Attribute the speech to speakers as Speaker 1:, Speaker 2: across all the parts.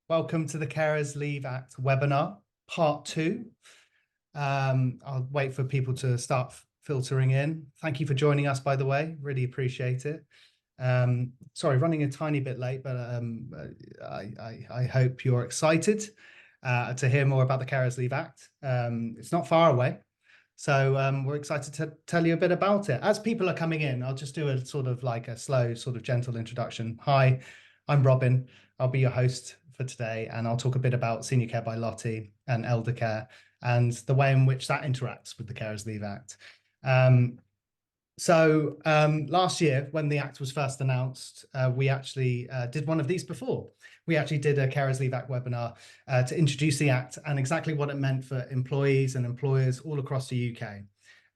Speaker 1: Welcome to the Carers Leave Act webinar, part 2. I'll wait for people to start filtering in. Thank you for joining us, by the way. Really appreciate it. Sorry, running a tiny bit late, but I hope you're excited to hear more about the Carers Leave Act. It's not far away, so we're excited to tell you a bit about it. As people are coming in, I'll just do a sort of like a slow, sort of gentle introduction. Hi, I'm Robin. I'll be your host for today, and I'll talk a bit about Seniorcare by Lottie and elder care and the way in which that interacts with the Carers Leave Act. Last year, when the Act was first announced, we actually did one of these before. We actually did a Carers Leave Act webinar to introduce the Act and exactly what it meant for employees and employers all across the UK.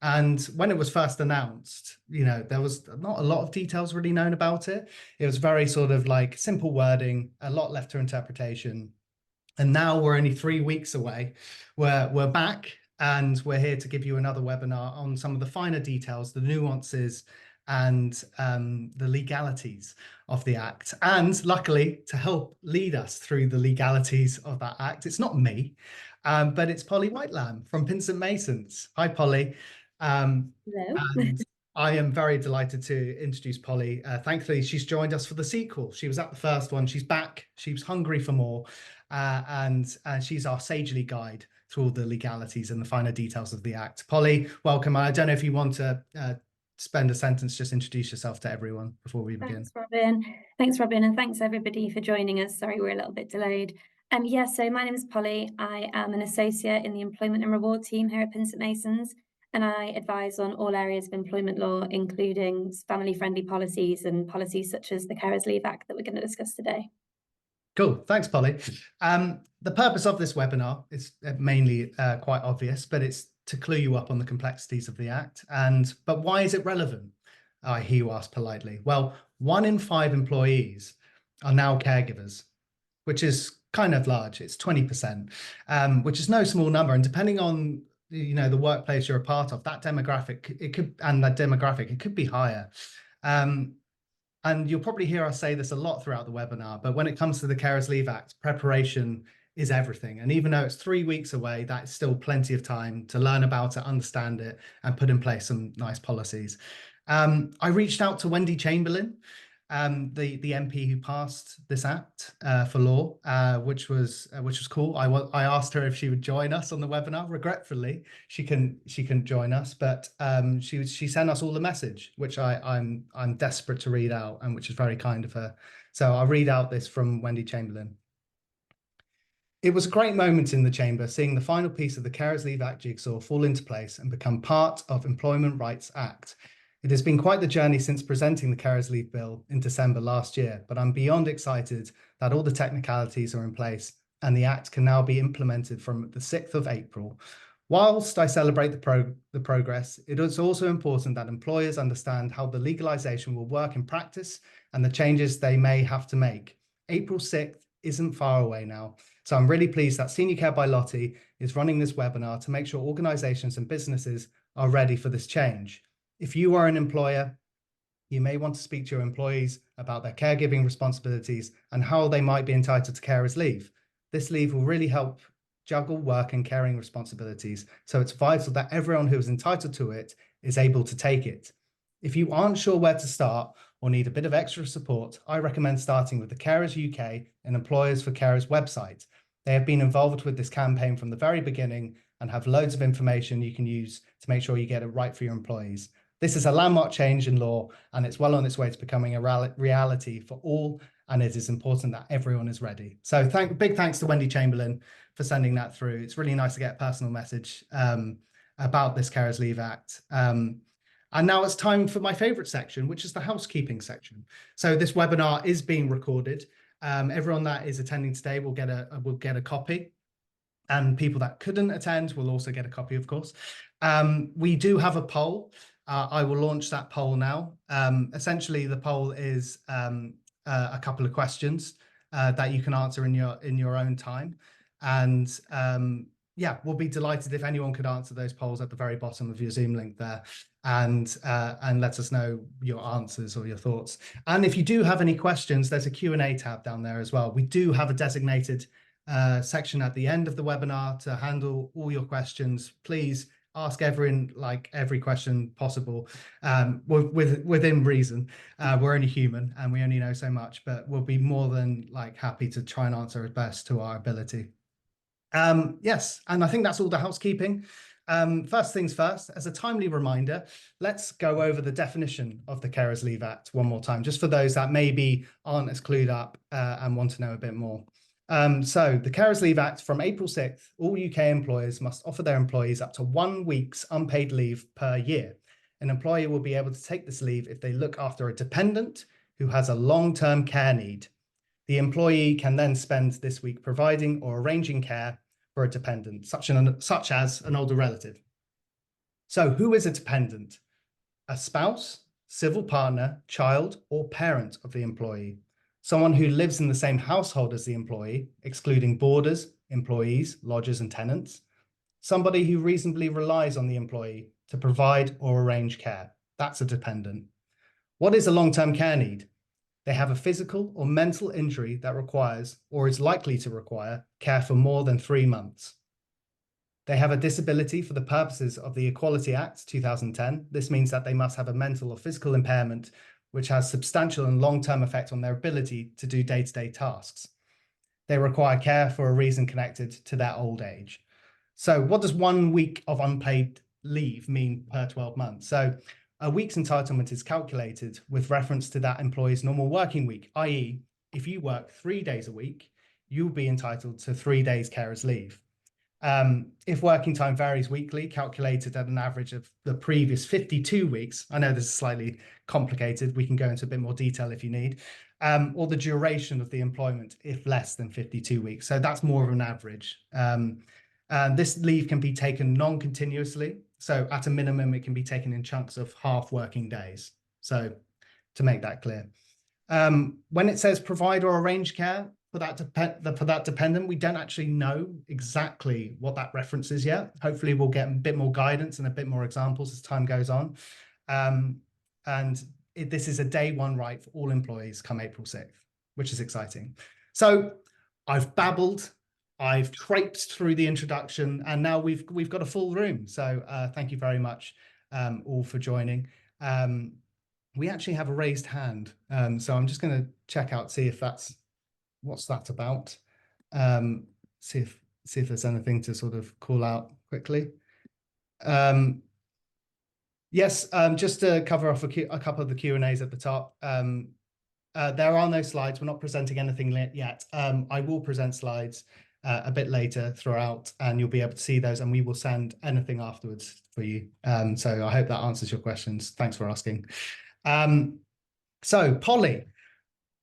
Speaker 1: And when it was first announced, there was not a lot of details really known about it. It was very sort of like simple wording, a lot left to interpretation. And now we're only 3 weeks away. We're back, and we're here to give you another webinar on some of the finer details, the nuances, and the legalities of the Act. And luckily, to help lead us through the legalities of that Act, it's not me, but it's Polly Whitelam from Pinsent Masons. Hi, Polly.
Speaker 2: Hello.
Speaker 1: And I am very delighted to introduce Polly. Thankfully, she's joined us for the sequel. She was at the first one. She's back. She was hungry for more. And she's our sagely guide through all the legalities and the finer details of the Act. Polly, welcome. I don't know if you want to spend a sentence, just introduce yourself to everyone before we begin.
Speaker 2: Thanks, Robin. Thanks, Robin, and thanks everybody for joining us. Sorry, we're a little bit delayed. So my name is Polly. I am an associate in the Employment and Reward team here at Pinsent Masons, and I advise on all areas of employment law, including family-friendly policies and policies such as the Carers Leave Act that we're going to discuss today.
Speaker 1: Cool. Thanks, Polly. The purpose of this webinar is mainly quite obvious, but it's to clue you up on the complexities of the Act. But why is it relevant? I hear you ask politely. Well, 1 in 5 employees are now caregivers, which is kind of large. It's 20%, which is no small number. And depending on the workplace you're a part of, that demographic, it could be higher. And you'll probably hear us say this a lot throughout the webinar, but when it comes to the Carers Leave Act, preparation is everything. And even though it's 3 weeks away, that's still plenty of time to learn about it, understand it, and put in place some nice policies. I reached out to Wendy Chamberlain, the MP who passed this Act for law, which was cool. I asked her if she would join us on the webinar. Regretfully, she can join us, but she sent us all the message, which I'm desperate to read out, and which is very kind of her. So I'll read out this from Wendy Chamberlain. It was a great moment in the chamber, seeing the final piece of the Carers Leave Act jigsaw fall into place and become part of Employment Rights Act. It has been quite the journey since presenting the Carers Leave Bill in December last year, but I'm beyond excited that all the technicalities are in place and the Act can now be implemented from the 6th of April. Whilst I celebrate the progress, it is also important that employers understand how the legalisation will work in practice and the changes they may have to make. April 6th isn't far away now, so I'm really pleased that Seniorcare by Lottie is running this webinar to make sure organisations and businesses are ready for this change. If you are an employer, you may want to speak to your employees about their caregiving responsibilities and how they might be entitled to carers leave. This leave will really help juggle work and caring responsibilities, so it's vital that everyone who is entitled to it is able to take it. If you aren't sure where to start or need a bit of extra support, I recommend starting with the Carers UK and Employers for Carers website. They have been involved with this campaign from the very beginning and have loads of information you can use to make sure you get it right for your employees. This is a landmark change in law, and it's well on its way to becoming a reality for all, and it is important that everyone is ready. So big thanks to Wendy Chamberlain for sending that through. It's really nice to get a personal message about this Carers Leave Act. And now it's time for my favourite section, which is the housekeeping section. So this webinar is being recorded. Everyone that is attending today will get a copy, and people that couldn't attend will also get a copy, of course. We do have a poll. I will launch that poll now. Essentially, the poll is a couple of questions that you can answer in your own time. And yeah, we'll be delighted if anyone could answer those polls at the very bottom of your Zoom link there. and let us know your answers or your thoughts. And if you do have any questions, there's a Q&A tab down there as well. We do have a designated section at the end of the webinar to handle all your questions. Please ask every question possible, within reason. We're only human and we only know so much, but we'll be more than happy to try and answer as best to our ability. Yes, and I think that's all the housekeeping. First things first, as a timely reminder, let's go over the definition of the Carers Leave Act one more time, just for those that maybe aren't as clued up and want to know a bit more. So the Carers Leave Act, from April 6th, all UK employers must offer their employees up to 1 week's unpaid leave per year. An employer will be able to take this leave if they look after a dependent who has a long-term care need. The employee can then spend this week providing or arranging care for a dependent, such as an older relative. So who is a dependent? A spouse, civil partner, child, or parent of the employee. Someone who lives in the same household as the employee, excluding boarders, employees, lodgers, and tenants. Somebody who reasonably relies on the employee to provide or arrange care. That's a dependent. What is a long-term care need? They have a physical or mental injury that requires, or is likely to require, care for more than 3 months. They have a disability for the purposes of the Equality Act 2010. This means that they must have a mental or physical impairment which has substantial and long-term effect on their ability to do day-to-day tasks. They require care for a reason connected to their old age. So what does 1 week of unpaid leave mean per 12 months? So a week's entitlement is calculated with reference to that employee's normal working week, i.e., if you work 3 days a week, you'll be entitled to 3 days carers leave. If working time varies weekly, calculated at an average of the previous 52 weeks, I know this is slightly complicated, we can go into a bit more detail if you need, or the duration of the employment if less than 52 weeks. So that's more of an average. This leave can be taken non-continuously. So at a minimum, it can be taken in chunks of half working days. So to make that clear. When it says provide or arrange care for that dependent, we don't actually know exactly what that reference is yet. Hopefully we'll get a bit more guidance and a bit more examples as time goes on. This is a day one right for all employees come April 6th, which is exciting. So I've babbled, I've traipsed through the introduction, and now we've got a full room. So thank you very much all for joining. We actually have a raised hand, so I'm just going to check out, see if what's that about. See if there's anything to sort of call out quickly. Yes, just to cover off a couple of the Q&As at the top. There are no slides. We're not presenting anything yet. I will present slides a bit later throughout, and you'll be able to see those, and we will send anything afterwards for you. So I hope that answers your questions. Thanks for asking. So Polly,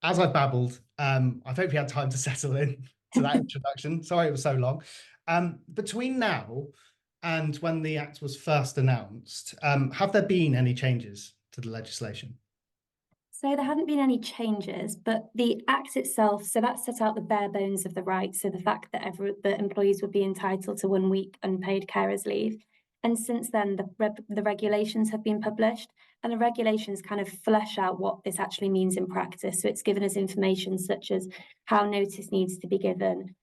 Speaker 1: as I've babbled, I hope you had time to settle in to that introduction. Sorry it was so long. Between now and when the Act was first announced, have there been any changes to the legislation?
Speaker 2: So there haven't been any changes, but the Act itself, so that set out the bare bones of the right. So the fact that the employees would be entitled to 1 week unpaid carers leave. And since then, the regulations have been published, and the regulations kind of flesh out what this actually means in practice. So it's given us information such as how notice needs to be given,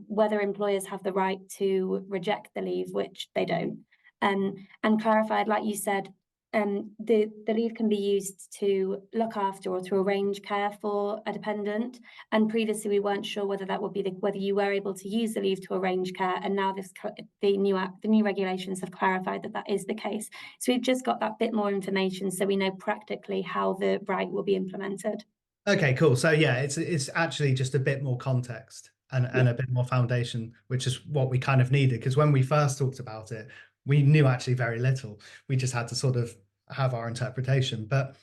Speaker 2: whether employers have the right to reject the leave, which they don't, and clarified, like you said, the leave can be used to look after or to arrange care for a dependent. And previously we weren't sure whether that would be whether you were able to use the leave to arrange care. And now the new regulations have clarified that is the case. So we've just got that bit more information, so we know practically how the right will be implemented.
Speaker 1: Okay, cool. So yeah, it's actually just a bit more context and a bit more foundation, which is what we kind of needed, because when we first talked about it, we knew actually very little. We just had to sort of have our interpretation. But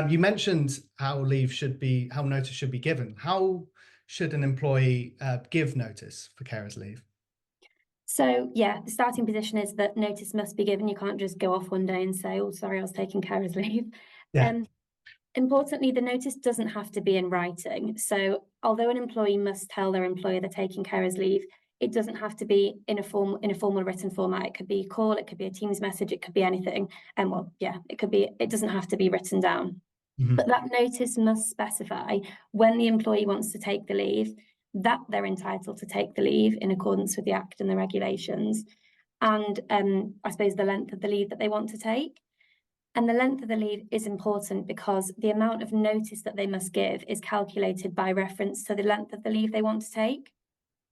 Speaker 1: you mentioned how notice should be given. How should an employee give notice for carers leave?
Speaker 2: So yeah, the starting position is that notice must be given. You can't just go off one day and say, oh, sorry, I was taking carers leave.
Speaker 1: Yeah.
Speaker 2: Importantly, the notice doesn't have to be in writing. So although an employee must tell their employer they're taking carers leave, it doesn't have to be in a formal written format. It could be a call, it could be a Teams message, it could be anything. And well, yeah, it doesn't have to be written down. But that notice must specify when the employee wants to take the leave, that they're entitled to take the leave in accordance with the Act and the regulations, and I suppose the length of the leave that they want to take. And the length of the leave is important because the amount of notice that they must give is calculated by reference to the length of the leave they want to take.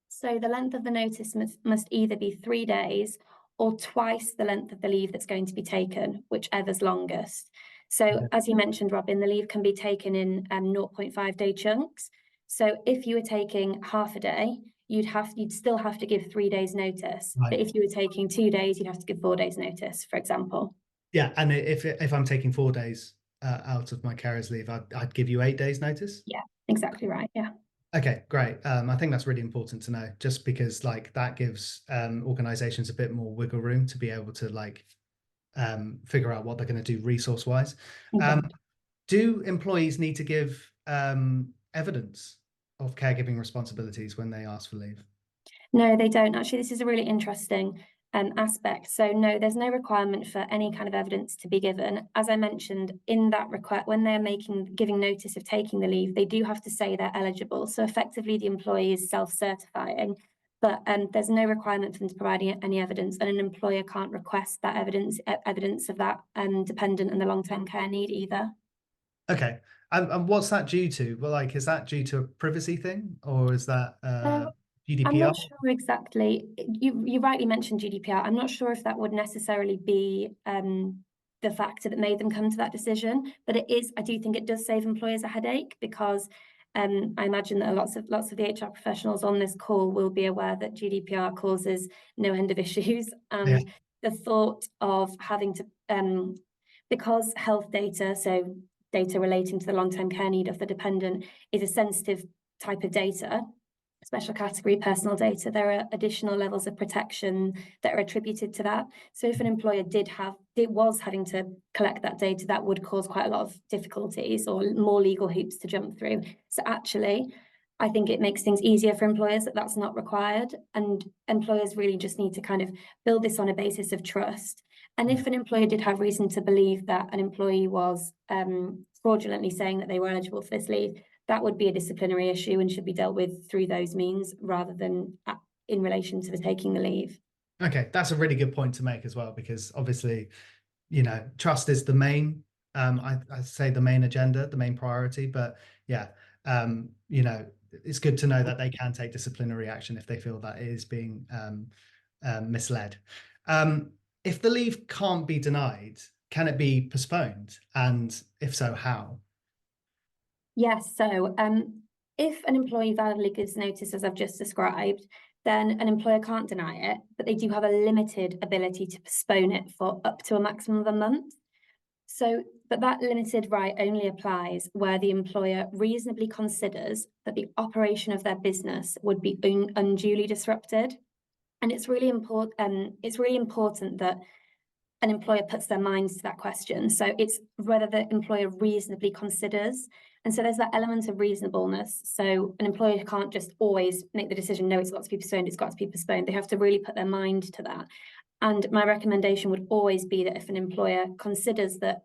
Speaker 2: So the length of the notice must either be 3 days or twice the length of the leave that's going to be taken, whichever's longest. So as you mentioned, Robin, the leave can be taken in 0.5 day chunks. So if you were taking half a day, you'd still have to give 3 days notice.
Speaker 1: Right.
Speaker 2: But if you were taking 2 days, you'd have to give 4 days notice, for example.
Speaker 1: Yeah, and if I'm taking 4 days out of my carer's leave, I'd give you 8 days notice?
Speaker 2: Yeah, exactly right, yeah.
Speaker 1: Okay, great. I think that's really important to know, just because like that gives organizations a bit more wiggle room to be able to like figure out what they're going to do resource-wise.
Speaker 2: Exactly.
Speaker 1: Do employees need to give evidence of caregiving responsibilities when they ask for leave?
Speaker 2: No, they don't. Actually, this is a really interesting aspect. So no, there's no requirement for any kind of evidence to be given. As I mentioned, in that request, when they're giving notice of taking the leave, they do have to say they're eligible. So effectively, the employee is self-certifying, but there's no requirement for them to provide any evidence, and an employer can't request that evidence of that dependent and the long-term care need either.
Speaker 1: Okay, and what's that due to? Well, like, is that due to a privacy thing, or is that
Speaker 2: I'm
Speaker 1: GDPR?
Speaker 2: not sure exactly. You rightly mentioned GDPR. I'm not sure if that would necessarily be the factor that made them come to that decision, but I do think it does save employers a headache, because I imagine that lots of the HR professionals on this call will be aware that GDPR causes no end of issues, and
Speaker 1: Yeah.
Speaker 2: the thought of having to because health data, so data relating to the long-term care need of the dependent, is a sensitive type of data, special category personal data, there are additional levels of protection that are attributed to that. So if an employer was having to collect that data, that would cause quite a lot of difficulties or more legal hoops to jump through. So actually, I think it makes things easier for employers that that's not required, and employers really just need to kind of build this on a basis of trust. And if an employer did have reason to believe that an employee was fraudulently saying that they were eligible for this leave, that would be a disciplinary issue and should be dealt with through those means rather than in relation to the taking the leave.
Speaker 1: Okay, that's a really good point to make as well, because obviously, you know, trust is the main, I say the main agenda, the main priority, but yeah, you know, it's good to know that they can take disciplinary action if they feel that it is being misled. If the leave can't be denied, can it be postponed? And if so, how?
Speaker 2: Yes, so if an employee validly gives notice, as I've just described, then an employer can't deny it, but they do have a limited ability to postpone it for up to a maximum of a month. So, but that limited right only applies where the employer reasonably considers that the operation of their business would be unduly disrupted. And it's really important that an employer puts their minds to that question. So it's whether the employer reasonably considers. And so there's that element of reasonableness. So an employer can't just always make the decision, no, it's got to be postponed, it's got to be postponed. They have to really put their mind to that. And my recommendation would always be that if an employer considers that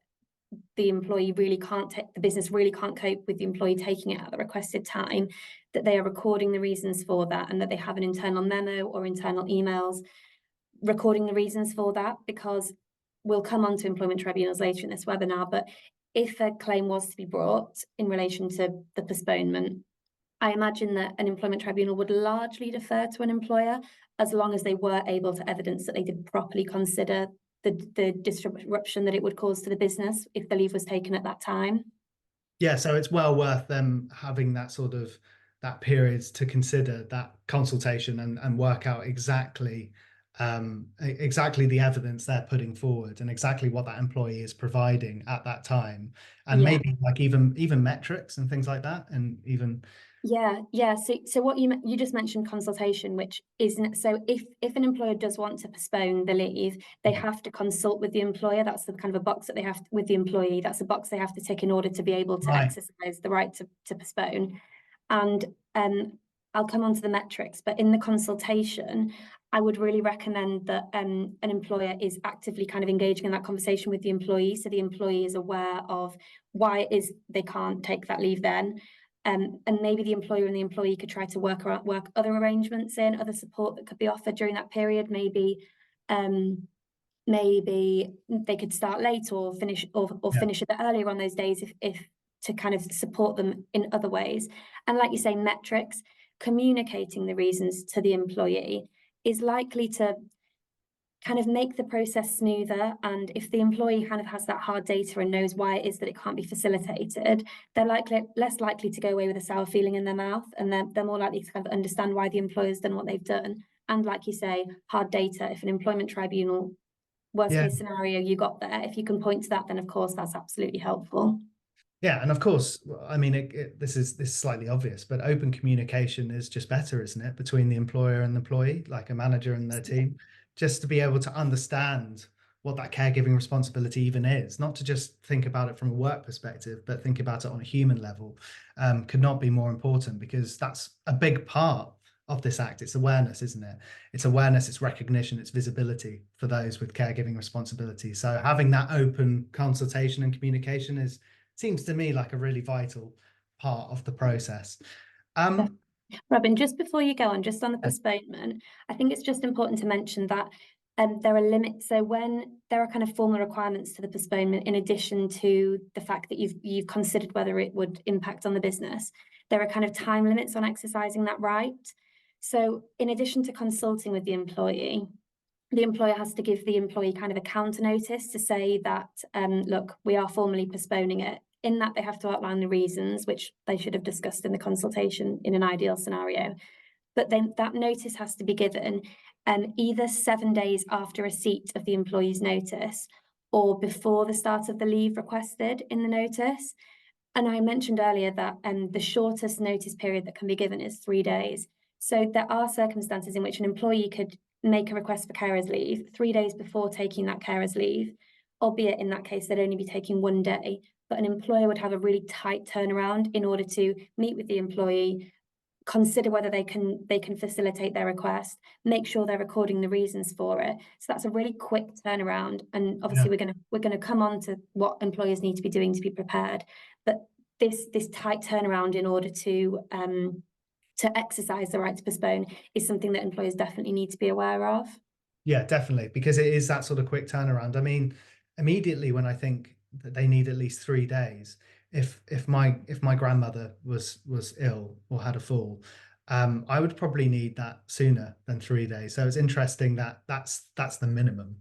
Speaker 2: the employee really can't the business really can't cope with the employee taking it at the requested time, that they are recording the reasons for that, and that they have an internal memo or internal emails recording the reasons for that, because we'll come on to employment tribunals later in this webinar, but if a claim was to be brought in relation to the postponement, I imagine that an employment tribunal would largely defer to an employer as long as they were able to evidence that they did properly consider the disruption that it would cause to the business if the leave was taken at that time.
Speaker 1: Yeah, so it's well worth them having that sort of that period to consider that consultation and work out exactly the evidence they're putting forward and exactly what that employee is providing at that time, and maybe like even metrics and things like that, and even
Speaker 2: so what you just mentioned consultation, which isn't, so if an employer does want to postpone the leave, they have to consult with the employer. That's the kind of a box that they have with the employee, that's a box they have to tick in order to be able to exercise the right to postpone. And I'll come on to the metrics, but in the consultation, I would really recommend that an employer is actively kind of engaging in that conversation with the employee, so the employee is aware of why it is they can't take that leave then. And maybe the employer and the employee could try to work other arrangements in, other support that could be offered during that period. Maybe they could start late or finish finish a bit earlier on those days if to kind of support them in other ways. And like you say, metrics, communicating the reasons to the employee is likely to kind of make the process smoother. And if the employee kind of has that hard data and knows why it is that it can't be facilitated, they're less likely to go away with a sour feeling in their mouth, and they're more likely to kind of understand why the employer's done what they've done. And like you say, hard data, if an employment tribunal, worst case scenario, you got there, if you can point to that, then of course that's absolutely helpful.
Speaker 1: Yeah, and of course, I mean, this is slightly obvious, but open communication is just better, isn't it, between the employer and the employee, like a manager and their team, just to be able to understand what that caregiving responsibility even is, not to just think about it from a work perspective, but think about it on a human level, could not be more important, because that's a big part of this act. It's awareness, isn't it? It's awareness, it's recognition, it's visibility for those with caregiving responsibility. So having that open consultation and communication seems to me like a really vital part of the process.
Speaker 2: Robin, just before you go on, just on the postponement, I think it's just important to mention that there are limits. So when there are kind of formal requirements to the postponement, in addition to the fact that you've considered whether it would impact on the business, there are kind of time limits on exercising that right. So in addition to consulting with the employer has to give the employee kind of a counter notice to say that, look, we are formally postponing it. In that, they have to outline the reasons, which they should have discussed in the consultation in an ideal scenario. But then that notice has to be given either 7 days after receipt of the employee's notice or before the start of the leave requested in the notice. And I mentioned earlier that the shortest notice period that can be given is 3 days. So there are circumstances in which an employee could make a request for carer's leave 3 days before taking that carer's leave, albeit in that case they'd only be taking 1 day, but an employer would have a really tight turnaround in order to meet with the employee, consider whether they can facilitate their request, make sure they're recording the reasons for it. So that's a really quick turnaround. And obviously we're gonna come on to what employers need to be doing to be prepared. But this tight turnaround in order to exercise the right to postpone is something that employers definitely need to be aware of.
Speaker 1: Yeah, definitely, because it is that sort of quick turnaround. I mean, immediately when I think that they need at least 3 days, if my grandmother was ill or had a fall, I would probably need that sooner than 3 days. So it's interesting that that's the minimum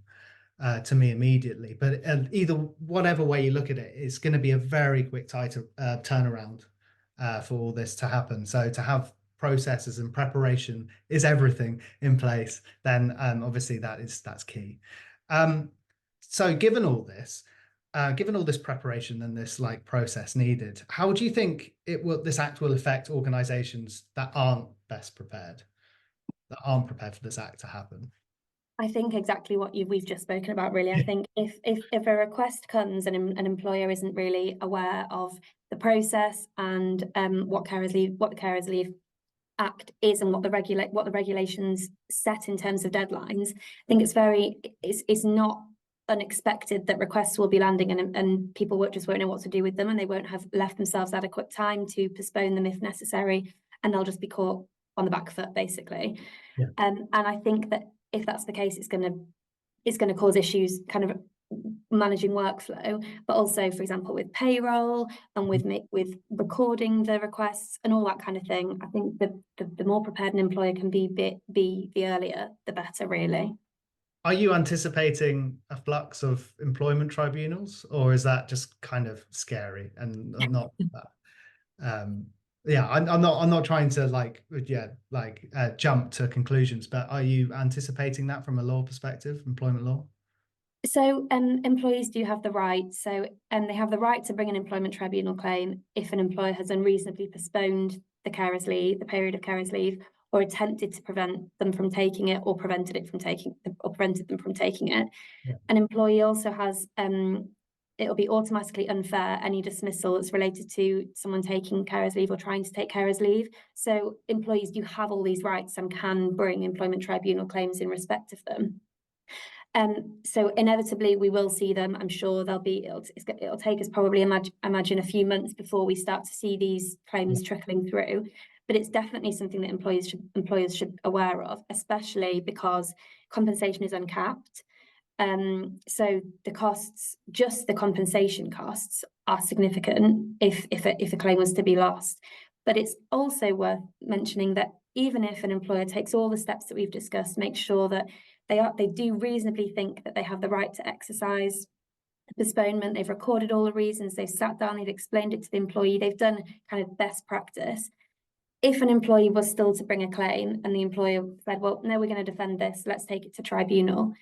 Speaker 1: to me immediately. But either whatever way you look at it, it's going to be a very quick turnaround for all this to happen. So to have processes and preparation is everything in place, then obviously that's key. So given all this preparation and this like process needed, how do you think this act will affect organizations that aren't prepared for this act to happen?
Speaker 2: I think exactly what we've just spoken about, really. I think if a request comes and an employer isn't really aware of the process and what the Carers Leave Act is and what the regulations set in terms of deadlines, I think it's not unexpected that requests will be landing and people won't know what to do with them, and they won't have left themselves adequate time to postpone them if necessary, and they'll just be caught on the back foot, basically. And I think that if that's the case, it's going to cause issues kind of managing workflow, but also, for example, with payroll and with recording the requests and all that kind of thing. I think the more prepared an employer can be the earlier, the better, really.
Speaker 1: Are you anticipating a flux of employment tribunals, or is that just kind of scary and not I'm not trying to jump to conclusions, but are you anticipating that from a law perspective, employment law?
Speaker 2: So employees do have the right. So they have the right to bring an employment tribunal claim if an employer has unreasonably postponed the period of carer's leave, or attempted to prevent them from taking it, or prevented them from taking it. An employee also has it'll be automatically unfair, any dismissal that's related to someone taking carers leave or trying to take carers leave. So employees do have all these rights and can bring employment tribunal claims in respect of them. So inevitably we will see them. I'm sure it'll take us probably imagine a few months before we start to see these claims trickling through. But it's definitely something that employers should be aware of, especially because compensation is uncapped. So the costs, just the compensation costs, are significant if a claim was to be lost. But it's also worth mentioning that even if an employer takes all the steps that we've discussed, make sure that they do reasonably think that they have the right to exercise postponement, they've recorded all the reasons, they've sat down, they've explained it to the employee, they've done kind of best practice. If an employee was still to bring a claim and the employer said, well, no, we're going to defend this, let's take it to tribunal,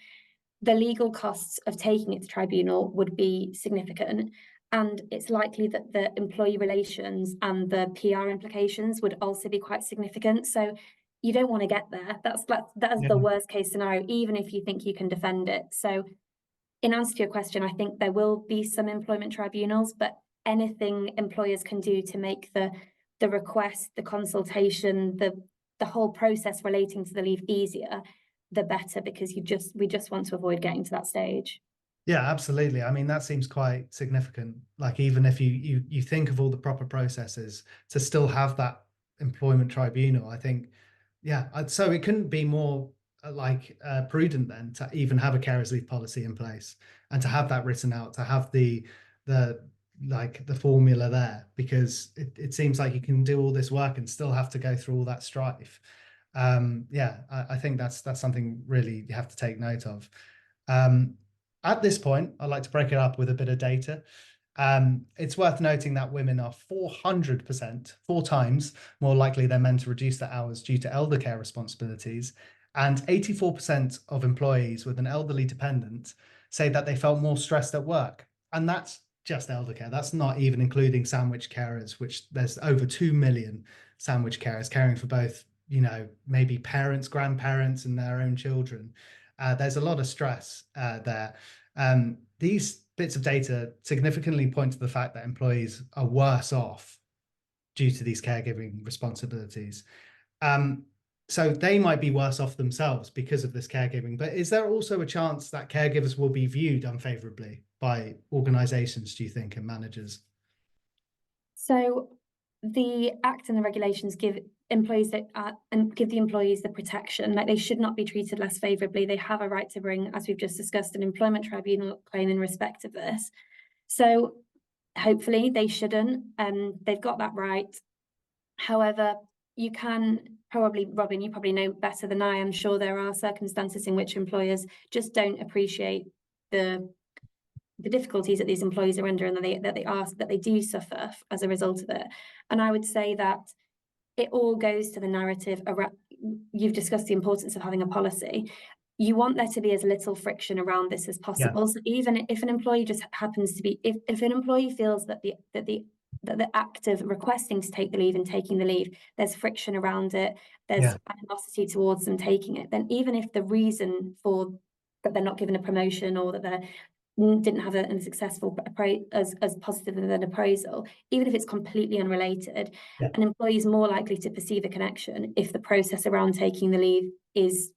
Speaker 2: the legal costs of taking it to tribunal would be significant. And it's likely that the employee relations and the PR implications would also be quite significant. So you don't want to get there. That is the worst case scenario, even if you think you can defend it. So in answer to your question, I think there will be some employment tribunals, but anything employers can do to make the request, the consultation, the whole process relating to the leave easier, the better, because we just want to avoid getting to that stage.
Speaker 1: Yeah, absolutely. I mean, that seems quite significant. Like, even if you think of all the proper processes to still have that employment tribunal, I think, yeah. So it couldn't be more prudent then to even have a carers leave policy in place and to have that written out, to have the formula there, because it seems like you can do all this work and still have to go through all that strife. I think that's something really you have to take note of. At this point, I'd like to break it up with a bit of data. It's worth noting that women are 400%, 4 times more likely than men to reduce their hours due to elder care responsibilities. And 84% of employees with an elderly dependent say that they felt more stressed at work. And that's just elder care. That's not even including sandwich carers, which there's over 2 million sandwich carers caring for both, maybe parents, grandparents, and their own children. There's a lot of stress there. These bits of data significantly point to the fact that employees are worse off due to these caregiving responsibilities. So they might be worse off themselves because of this caregiving, but is there also a chance that caregivers will be viewed unfavorably by organizations, do you think, and managers?
Speaker 2: So the Act and the regulations give employees give the employees the protection, like they should not be treated less favorably. They have a right to bring, as we've just discussed, an employment tribunal claim in respect of this. So hopefully they shouldn't, they've got that right. However, you can probably, Robin, you probably know better than I am sure there are circumstances in which employers just don't appreciate the difficulties that these employees are under and that they do suffer as a result of it. And I would say that it all goes to the narrative around, you've discussed the importance of having a policy. You want there to be as little friction around this as possible. So even if an employee just happens to be, if an employee feels that the act of requesting to take the leave and taking the leave, there's friction around it, there's animosity towards them taking it, then even if the reason for that they're not given a promotion or that they didn't have a successful as positive of an appraisal, even if it's completely unrelated, an employee is more likely to perceive a connection if the process around taking the leave is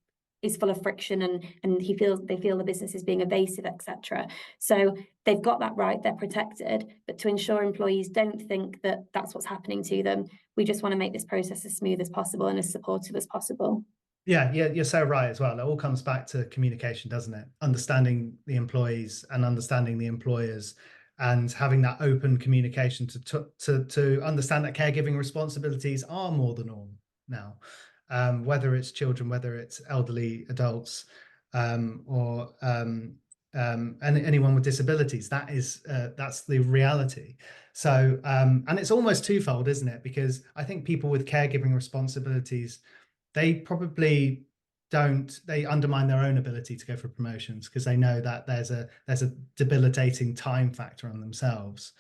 Speaker 2: full of friction and they feel the business is being evasive, etc. So they've got that right, they're protected, but to ensure employees don't think that that's what's happening to them, we just want to make this process as smooth as possible and as supportive as possible.
Speaker 1: Yeah, you're so right as well. It all comes back to communication, doesn't it? Understanding the employees and understanding the employers, and having that open communication to understand that caregiving responsibilities are more the norm now. Whether it's children, whether it's elderly adults, or anyone with disabilities, that's the reality. So, and it's almost twofold, isn't it? Because I think people with caregiving responsibilities, they probably they undermine their own ability to go for promotions because they know that there's a debilitating time factor on themselves.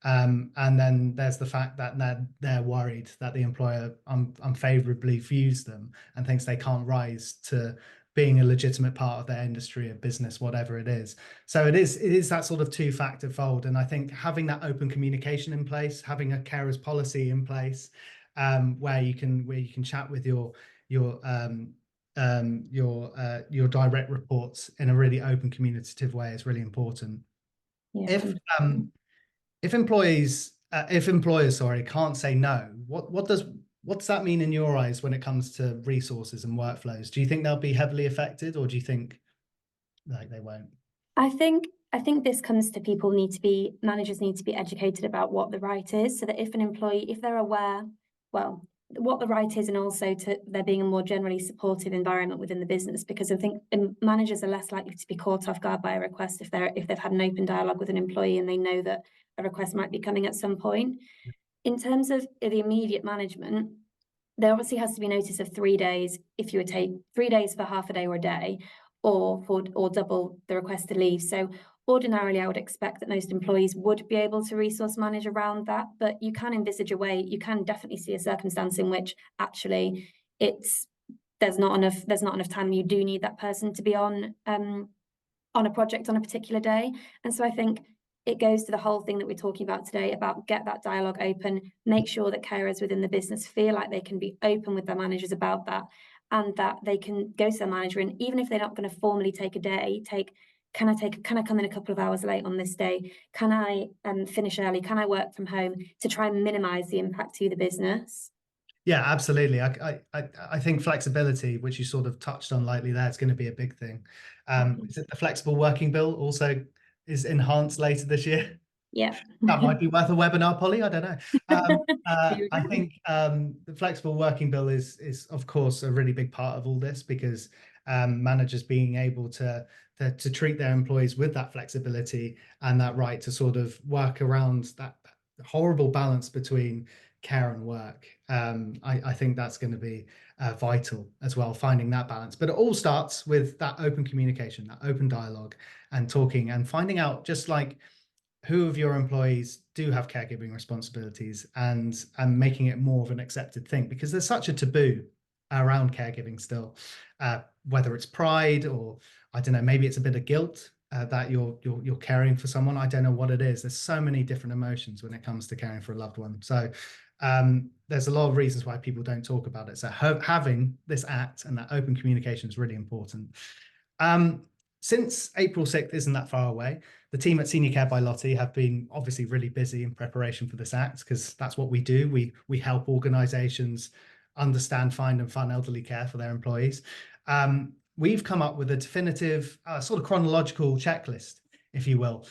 Speaker 1: And then there's the fact that they're worried that the employer unfavorably views them and thinks they can't rise to being a legitimate part of their industry or business, whatever it is. So it is that sort of two-factor fold. And I think having that open communication in place, having a carers policy in place, where you can chat with your direct reports in a really open, communicative way is really important.
Speaker 2: Yeah.
Speaker 1: If employers, sorry, can't say no, what does that mean in your eyes when it comes to resources and workflows? Do you think they'll be heavily affected, or do you think like they won't?
Speaker 2: I think this comes to managers need to be educated about what the right is, so that if an employee, if they're aware, well, what the right is, and also to there being a more generally supportive environment within the business, because I think managers are less likely to be caught off guard by a request if they've had an open dialogue with an employee and they know that a request might be coming at some point. In terms of the immediate management, there obviously has to be notice of 3 days if you would take 3 days for half a day or a day, or double the requested leave. So ordinarily, I would expect that most employees would be able to resource manage around that, but you can envisage a way, you can definitely see a circumstance in which actually there's not enough time. You do need that person to be on a project on a particular day. And so I think it goes to the whole thing that we're talking about today about get that dialogue open, make sure that carers within the business feel like they can be open with their managers about that, and that they can go to their manager, and even if they're not going to formally take a day, can I come in a couple of hours late on this day? Can I finish early? Can I work from home, to try and minimize the impact to the business?
Speaker 1: Yeah, absolutely. I think flexibility, which you sort of touched on lightly there, is going to be a big thing. Is it the flexible working bill also is enhanced later this year?
Speaker 2: Yeah.
Speaker 1: That might be worth a webinar, Polly. I don't know. I
Speaker 2: go.
Speaker 1: think the flexible working bill is of course a really big part of all this, because managers being able to treat their employees with that flexibility and that right to sort of work around that horrible balance between care and work. I think that's going to be vital as well, finding that balance. But it all starts with that open communication, that open dialogue, and talking and finding out just like who of your employees do have caregiving responsibilities, and making it more of an accepted thing, because there's such a taboo around caregiving still, whether it's pride or I don't know, maybe it's a bit of guilt that you're caring for someone. I don't know what it is. There's so many different emotions when it comes to caring for a loved one. So there's a lot of reasons why people don't talk about it. So having this act and that open communication is really important. Since April 6th isn't that far away, the team at Seniorcare by Lottie have been obviously really busy in preparation for this act, because that's what we do. We help organisations understand, find and fund elderly care for their employees. We've come up with a definitive sort of chronological checklist, if you will,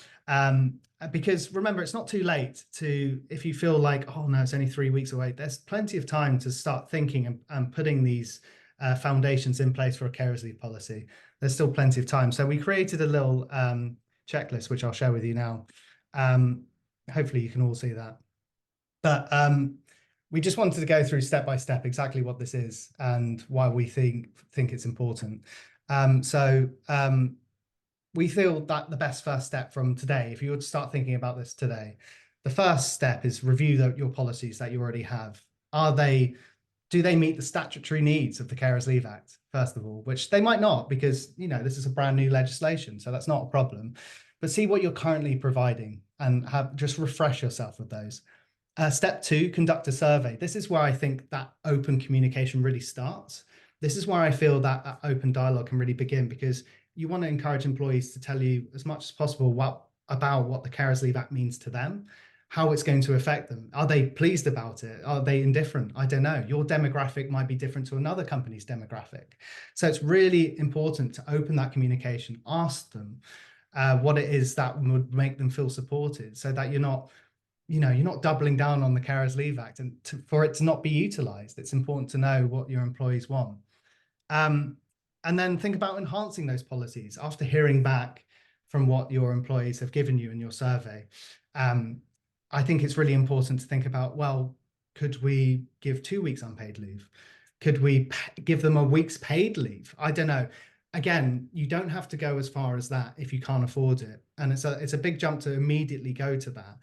Speaker 1: because remember, it's not too late if you feel like, oh no, it's only 3 weeks away. There's plenty of time to start thinking and putting these foundations in place for a carers leave policy. There's still plenty of time. So we created a little checklist, which I'll share with you now. Hopefully you can all see that. But we just wanted to go through step by step exactly what this is and why we think it's important. We feel that the best first step from today, if you were to start thinking about this today, the first step is review your policies that you already have. Do they meet the statutory needs of the Carers Leave Act, first of all, which they might not, because, you know, this is a brand new legislation, so that's not a problem. But see what you're currently providing and just refresh yourself with those. Step 2, conduct a survey. This is where I think that open communication really starts. This is where I feel that open dialogue can really begin, because you want to encourage employees to tell you as much as possible about what the Carers Leave Act means to them, how it's going to affect them. Are they pleased about it? Are they indifferent? I don't know. Your demographic might be different to another company's demographic. So it's really important to open that communication, ask them what it is that would make them feel supported, so that you're not doubling down on the Carers Leave Act and for it to not be utilized. It's important to know what your employees want. And then think about enhancing those policies after hearing back from what your employees have given you in your survey. I think it's really important to think about, well, could we give 2 weeks unpaid leave? Could we give them a week's paid leave? I don't know. Again, you don't have to go as far as that if you can't afford it. And it's a big jump to immediately go to that.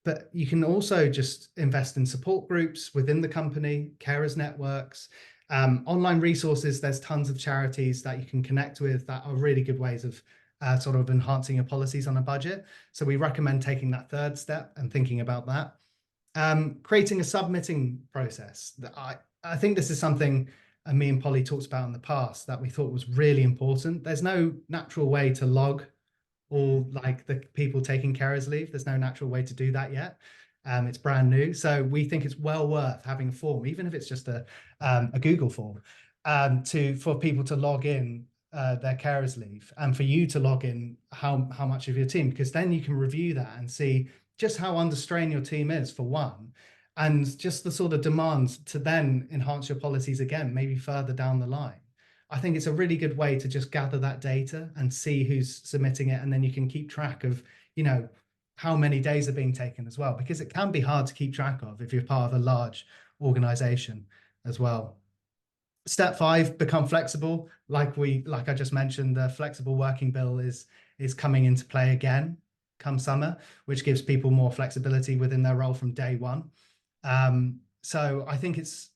Speaker 1: But you can also just invest in support groups within the company, carers networks, Online resources, there's tons of charities that you can connect with that are really good ways of sort of enhancing your policies on a budget. So we recommend taking that third step and thinking about that. Creating a submitting process. I think this is something me and Polly talked about in the past that we thought was really important. There's no natural way to log all like the people taking carers leave. There's no natural way to do that yet. It's brand new. So we think it's well worth having a form, even if it's just a Google form, for people to log in their carers leave, and for you to log in how much of your team, because then you can review that and see just how under strain your team is, for one, and just the sort of demands to then enhance your policies again, maybe further down the line. I think it's a really good way to just gather that data and see who's submitting it, and then you can keep track of, you know, how many days are being taken as well, because it can be hard to keep track of if you're part of a large organization as well. Step 5, become flexible. Like I just mentioned, the flexible working bill is coming into play again come summer, which gives people more flexibility within their role from day one. So I think it's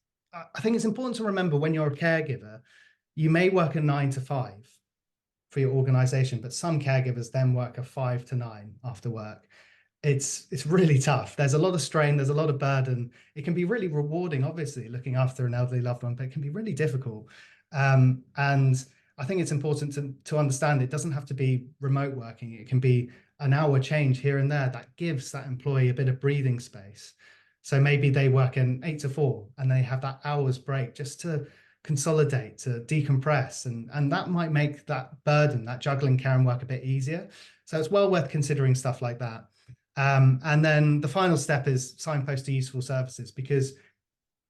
Speaker 1: important to remember, when you're a caregiver, you may work a 9 to 5 for your organization, but some caregivers then work a 5 to 9 after work. It's really tough. There's a lot of strain, there's a lot of burden. It can be really rewarding, obviously, looking after an elderly loved one, but it can be really difficult. And I think it's important to understand it doesn't have to be remote working. It can be an hour change here and there that gives that employee a bit of breathing space. So maybe they work in 8 to 4 and they have that hour's break just to consolidate, to decompress, and that might make that burden, that juggling care and work, a bit easier. So it's well worth considering stuff like that. And then the final step is signpost to useful services, because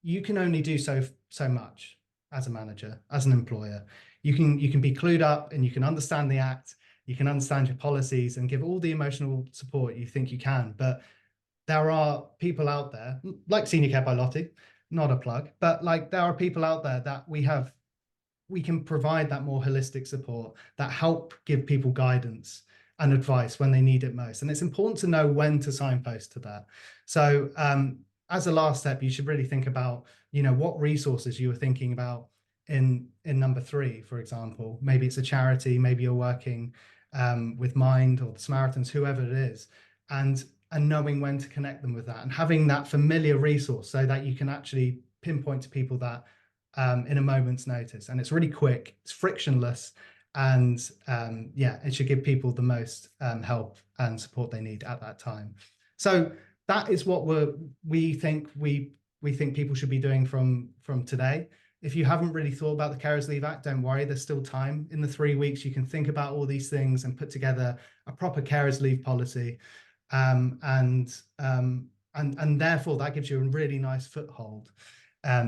Speaker 1: you can only do so much as a manager, as an employer. You can be clued up and you can understand the Act, you can understand your policies and give all the emotional support you think you can, but there are people out there, like Seniorcare by Lottie, not a plug, but like there are people out there that we can provide that more holistic support that help give people guidance and advice when they need it most. And it's important to know when to signpost to that. So as a last step, you should really think about, you know, what resources you were thinking about in number 3, for example. Maybe it's a charity, maybe you're working with Mind or the Samaritans, whoever it is, and knowing when to connect them with that, and having that familiar resource so that you can actually pinpoint to people that in a moment's notice. And it's really quick, it's frictionless, and yeah, it should give people the most help and support they need at that time. So that is what we think people should be doing from today. If you haven't really thought about the Carers Leave Act, don't worry, there's still time. In the 3 weeks, you can think about all these things and put together a proper carers leave policy. And therefore that gives you a really nice foothold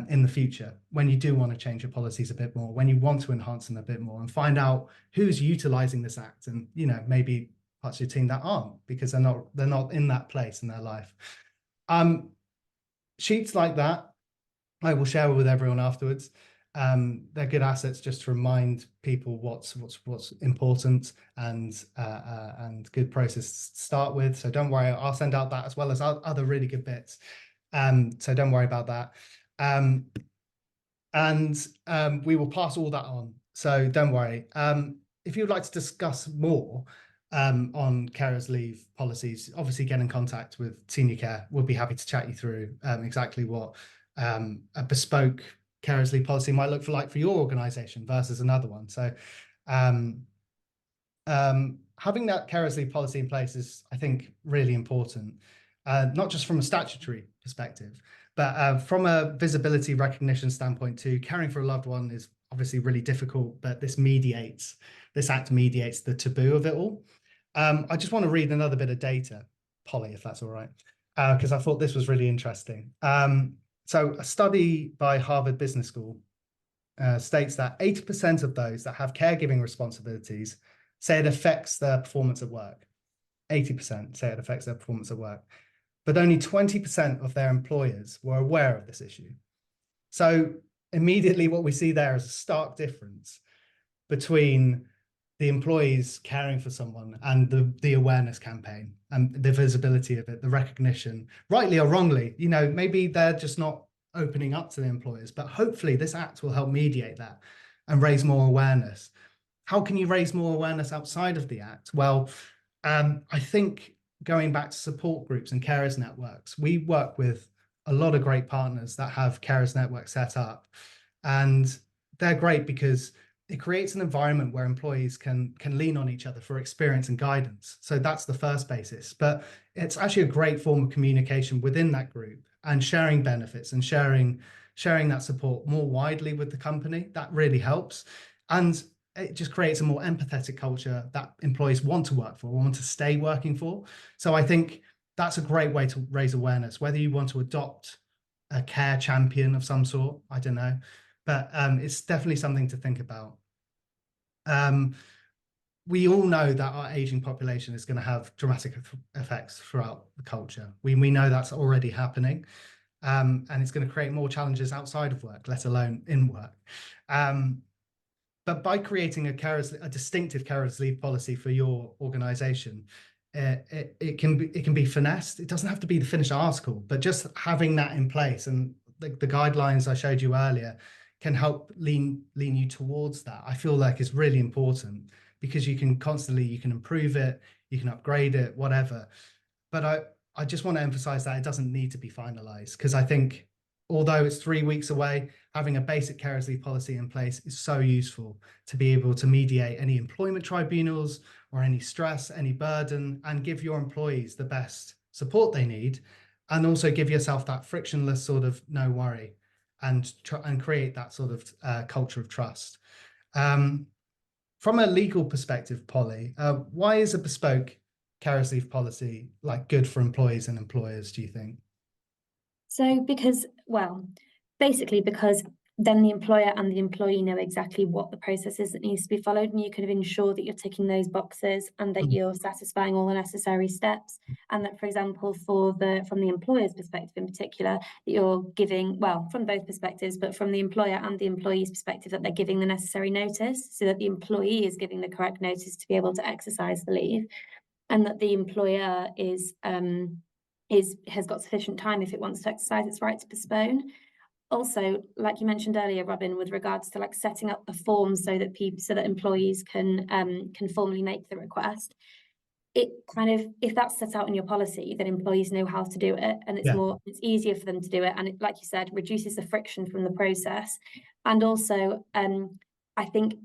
Speaker 1: in the future when you do want to change your policies a bit more, when you want to enhance them a bit more, and find out who's utilizing this Act, and, you know, maybe parts of your team that aren't, because they're not in that place in their life. Sheets like that I will share with everyone afterwards. They're good assets just to remind people what's important, and good process to start with. So don't worry, I'll send out that as well as other really good bits. So don't worry about that. We will pass all that on. So don't worry. If you'd like to discuss more on carers leave policies, obviously get in contact with Seniorcare. We'll be happy to chat you through exactly what a bespoke carers leave policy might look like for your organization versus another one. So having that carers leave policy in place is, I think, really important, not just from a statutory perspective, but from a visibility recognition standpoint too. Caring for a loved one is obviously really difficult, but this Act mediates the taboo of it all. I just want to read another bit of data, Polly, if that's all right, because I thought this was really interesting. So a study by Harvard Business School states that 80% of those that have caregiving responsibilities say it affects their performance at work. 80% say it affects their performance at work, but only 20% of their employers were aware of this issue. So immediately what we see there is a stark difference between the employees caring for someone and the awareness campaign and the visibility of it, the recognition, rightly or wrongly. You know, maybe they're just not opening up to the employers, but hopefully this act will help mediate that and raise more awareness. How can you raise more awareness outside of the act? Well, I think going back to support groups and carers networks, we work with a lot of great partners that have carers networks set up, and they're great because it creates an environment where employees can lean on each other for experience and guidance. So that's the first basis, but it's actually a great form of communication within that group and sharing benefits and sharing that support more widely with the company. That really helps. And it just creates a more empathetic culture that employees want to work for, want to stay working for. So I think that's a great way to raise awareness, whether you want to adopt a care champion of some sort, I don't know, but it's definitely something to think about. We all know that our aging population is going to have dramatic effects throughout the culture. We know that's already happening, and it's going to create more challenges outside of work, let alone in work. But by creating a distinctive carers leave policy for your organization, it can be finessed. It doesn't have to be the finished article, but just having that in place, and the guidelines I showed you earlier can help lean you towards that. I feel like it's really important, because you can improve it, you can upgrade it, whatever. But I just want to emphasize that it doesn't need to be finalized, because I think although it's 3 weeks away, having a basic carers leave policy in place is so useful to be able to mediate any employment tribunals or any stress, any burden, and give your employees the best support they need, and also give yourself that frictionless sort of no worry, and create that sort of culture of trust. From a legal perspective, Polly, why is a bespoke carers leave policy good for employees and employers, do you think?
Speaker 2: So basically because then the employer and the employee know exactly what the process is that needs to be followed, and you can ensure that you're ticking those boxes and that you're satisfying all the necessary steps. And that, for example, from the employer's perspective in particular, that you're giving, from both perspectives, but from the employer and the employee's perspective, that they're giving the necessary notice, so that the employee is giving the correct notice to be able to exercise the leave, and that the employer has got sufficient time if it wants to exercise its right to postpone. Also, like you mentioned earlier, Robin, with regards to setting up the forms so that employees can formally make the request, it if that's set out in your policy, then employees know how to do it, and it's easier for them to do it, and it, like you said, reduces the friction from the process, and also I think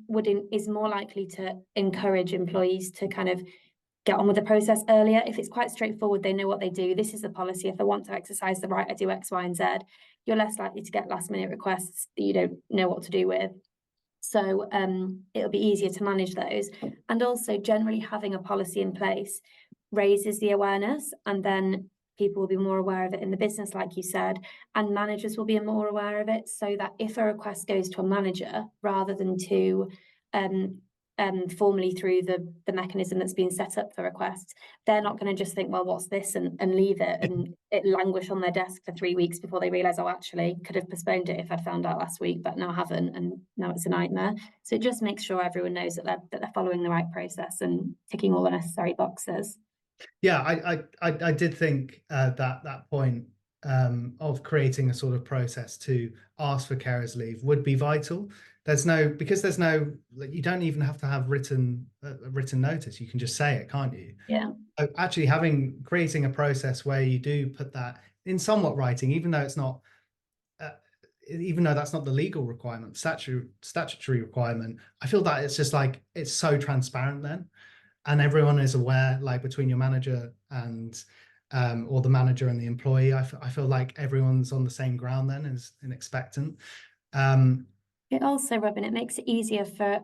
Speaker 2: is more likely to encourage employees to get on with the process earlier. If it's quite straightforward, they know what they do. This is the policy. If I want to exercise the right, I do X, Y, and Z. You're less likely to get last minute requests that you don't know what to do with. So it'll be easier to manage those. And also generally having a policy in place raises the awareness, and then people will be more aware of it in the business, like you said, and managers will be more aware of it, so that if a request goes to a manager rather than to formally through the mechanism that's been set up for requests, they're not going to just think, well, what's this, and leave it and it languish on their desk for 3 weeks before they realise, oh, actually could have postponed it if I'd found out last week, but now I haven't, and now it's a nightmare. So it just makes sure everyone knows that they're following the right process and ticking all the necessary boxes.
Speaker 1: Yeah, I did think that point of creating a sort of process to ask for carers leave would be vital. You don't even have to have written notice. You can just say it, can't you?
Speaker 2: Yeah.
Speaker 1: So actually creating a process where you do put that in somewhat writing, even though that's not the legal requirement, statutory requirement, I feel that it's just it's so transparent then, and everyone is aware, between your manager and or the manager and the employee. I feel like everyone's on the same ground then, and expectant.
Speaker 2: It also, Robin, it makes it easier for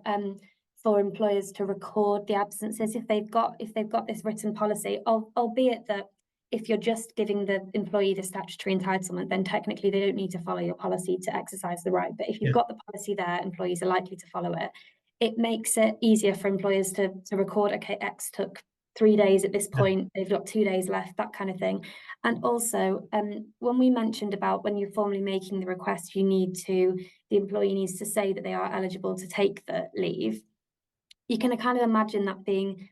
Speaker 2: employers to record the absences if they've got this written policy, albeit that if you're just giving the employee the statutory entitlement, then technically they don't need to follow your policy to exercise the right. But if you've got the policy there, employees are likely to follow it. It makes it easier for employers to record, okay, X took 3 days at this point, they've got 2 days left, that kind of thing. And also, when we mentioned about when you're formally making the request, the employee needs to say that they are eligible to take the leave. You can kind of imagine that being,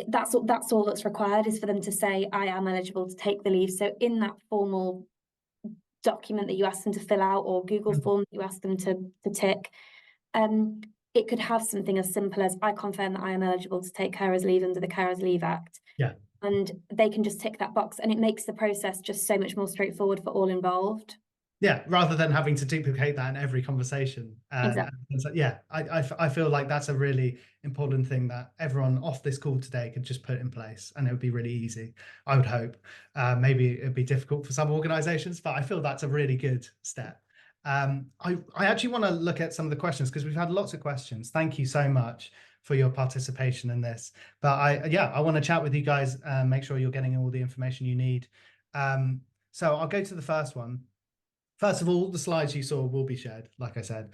Speaker 2: that's all that's required, is for them to say, I am eligible to take the leave. So in that formal document that you ask them to fill out or Google form that you ask them to tick. It could have something as simple as, I confirm that I am eligible to take carers leave under the Carers Leave Act.
Speaker 1: Yeah.
Speaker 2: And they can just tick that box, and it makes the process just so much more straightforward for all involved.
Speaker 1: Yeah, rather than having to duplicate that in every conversation.
Speaker 2: Exactly.
Speaker 1: So, yeah, I feel like that's a really important thing that everyone off this call today could just put in place, and it would be really easy, I would hope. Maybe it'd be difficult for some organizations, but I feel that's a really good step. I actually want to look at some of the questions because we've had lots of questions. Thank you so much for your participation in this. But I want to chat with you guys, make sure you're getting all the information you need. So I'll go to the first one. First of all, the slides you saw will be shared, like I said.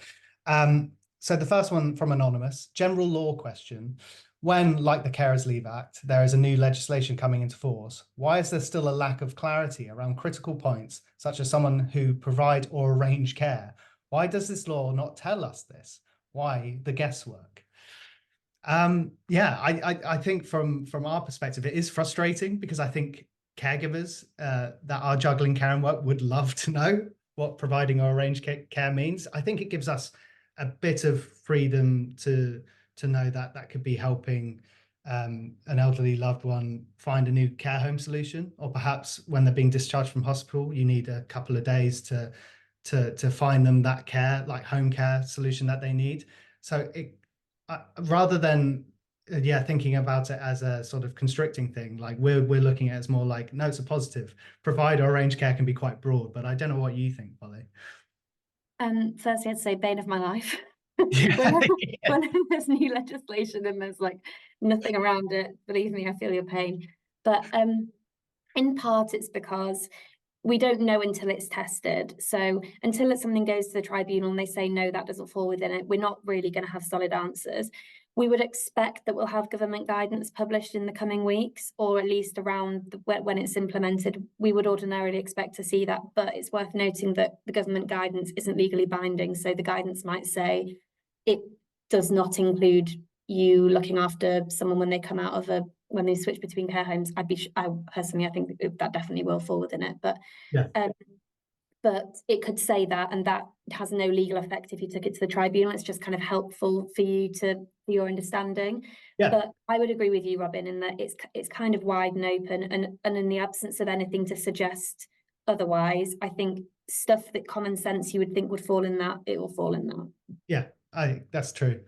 Speaker 1: So the first one from Anonymous, general law question. When, like the Carers Leave Act, there is a new legislation coming into force, why is there still a lack of clarity around critical points, such as someone who provide or arrange care? Why does this law not tell us this? Why the guesswork? I think from our perspective, it is frustrating because I think caregivers that are juggling care and work would love to know what providing or arranged care means. I think it gives us a bit of freedom to know that that could be helping an elderly loved one find a new care home solution, or perhaps when they're being discharged from hospital, you need a couple of days to find them that care, like home care solution that they need. So rather than thinking about it as a sort of constricting thing, like we're looking at it as more like, no, it's a positive. Provide or arrange care can be quite broad, but I don't know what you think, Polly.
Speaker 2: Firstly, I'd say bane of my life.
Speaker 1: Yeah.
Speaker 2: Whenever there's new legislation and there's like nothing around it, believe me, I feel your pain. But in part, it's because we don't know until it's tested. So until something goes to the tribunal and they say, no, that doesn't fall within it, we're not really going to have solid answers. We would expect that we'll have government guidance published in the coming weeks, or at least around when it's implemented. We would ordinarily expect to see that, but it's worth noting that the government guidance isn't legally binding. So the guidance might say it does not include you looking after someone when they come out of when they switch between care homes. I personally, I think that definitely will fall within it, but it could say that, and that has no legal effect if you took it to the tribunal. It's just kind of helpful for you for your understanding. Yeah. But I would agree with you, Robin, in that it's kind of wide and open, and in the absence of anything to suggest otherwise, I think stuff that common sense you would think would fall in that, it will fall in that.
Speaker 1: Yeah, that's true.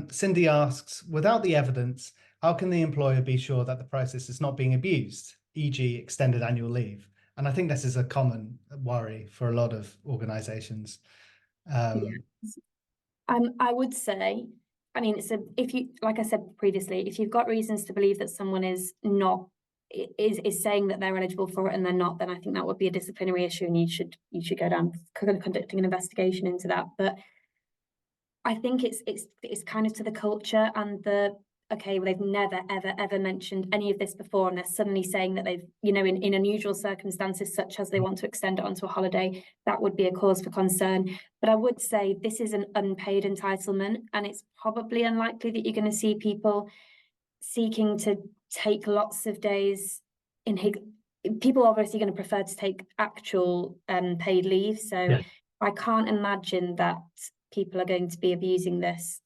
Speaker 1: Cindy asks, without the evidence, how can the employer be sure that the process is not being abused, e.g. extended annual leave? And I think this is a common worry for a lot of organizations.
Speaker 2: I would say, I mean, if you, like I said previously, if you've got reasons to believe that someone is saying that they're eligible for it and they're not, then I think that would be a disciplinary issue, and you should go down conducting an investigation into that. But I think it's kind of to the culture and okay, well, they've never, ever mentioned any of this before, and they're suddenly saying that they've, in unusual circumstances, such as they want to extend it onto a holiday, that would be a cause for concern. But I would say this is an unpaid entitlement, and it's probably unlikely that you're going to see people seeking to take lots of days people are obviously going to prefer to take actual paid leave. So I can't imagine that people are going to be abusing this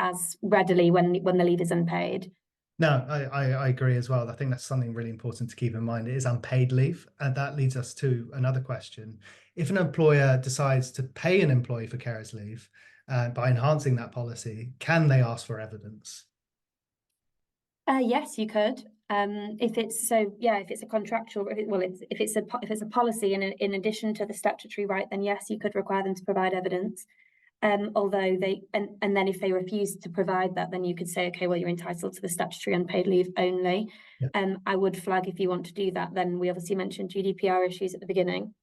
Speaker 2: as readily when the leave is unpaid.
Speaker 1: No, I agree as well. I think that's something really important to keep in mind. It is unpaid leave. And that leads us to another question. If an employer decides to pay an employee for carers leave by enhancing that policy, can they ask for evidence?
Speaker 2: Yes, you could. If it's a contractual, if it's a policy, and in addition to the statutory right, then yes, you could require them to provide evidence. Although and then if they refuse to provide that, then you could say, okay, well, you're entitled to the statutory unpaid leave only. I would flag, if you want to do that, then we obviously mentioned GDPR issues at the beginning.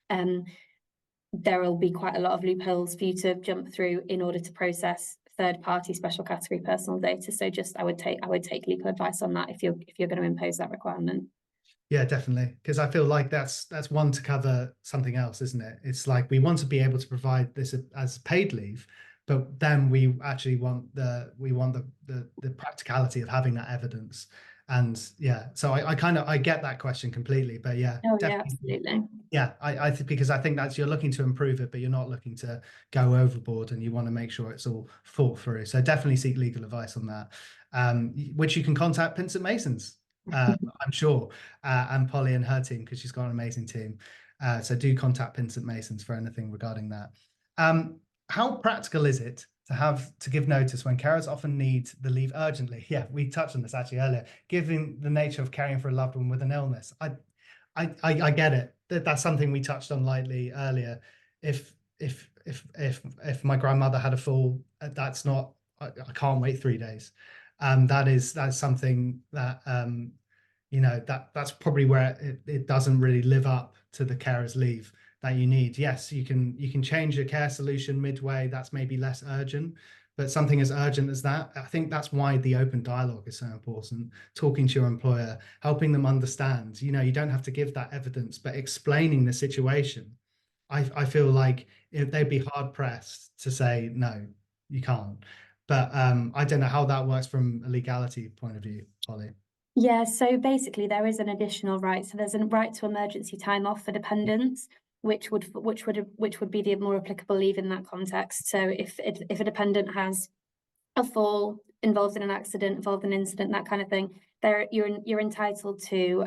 Speaker 2: There will be quite a lot of loopholes for you to jump through in order to process third-party special category personal data. So I would take legal advice on that if you're going to impose that requirement.
Speaker 1: Yeah, definitely. Because I feel like that's one to cover something else, isn't it? It's like we want to be able to provide this as paid leave, but then we actually want the practicality of having that evidence. And yeah, so I get that question completely, but yeah,
Speaker 2: Oh yeah,
Speaker 1: definitely.
Speaker 2: absolutely.
Speaker 1: Yeah, I think because I think that's, you're looking to improve it, but you're not looking to go overboard, and you want to make sure it's all thought through. So definitely seek legal advice on that, which you can contact Pinsent Masons, I'm sure, and Polly and her team, because she's got an amazing team. So do contact Pinsent Masons for anything regarding that. How practical is it to give notice when carers often need the leave urgently? Yeah, we touched on this actually earlier. Given the nature of caring for a loved one with an illness, I get it. That's something we touched on lightly earlier. If my grandmother had a fall, that's not. I can't wait 3 days. That's something that that's probably where it doesn't really live up to the carer's leave that you need. Yes, you can change your care solution midway. That's maybe less urgent, but something as urgent as that, I think that's why the open dialogue is so important. Talking to your employer, helping them understand. You don't have to give that evidence, but explaining the situation. I feel like if they'd be hard pressed to say no, you can't. But I don't know how that works from a legality point of view, Polly.
Speaker 2: Yeah, so basically there is an additional right. So there's a right to emergency time off for dependents, which would be the more applicable leave in that context. So if a dependent has a fall, involved in an accident, involved in an incident, that kind of thing, you're entitled to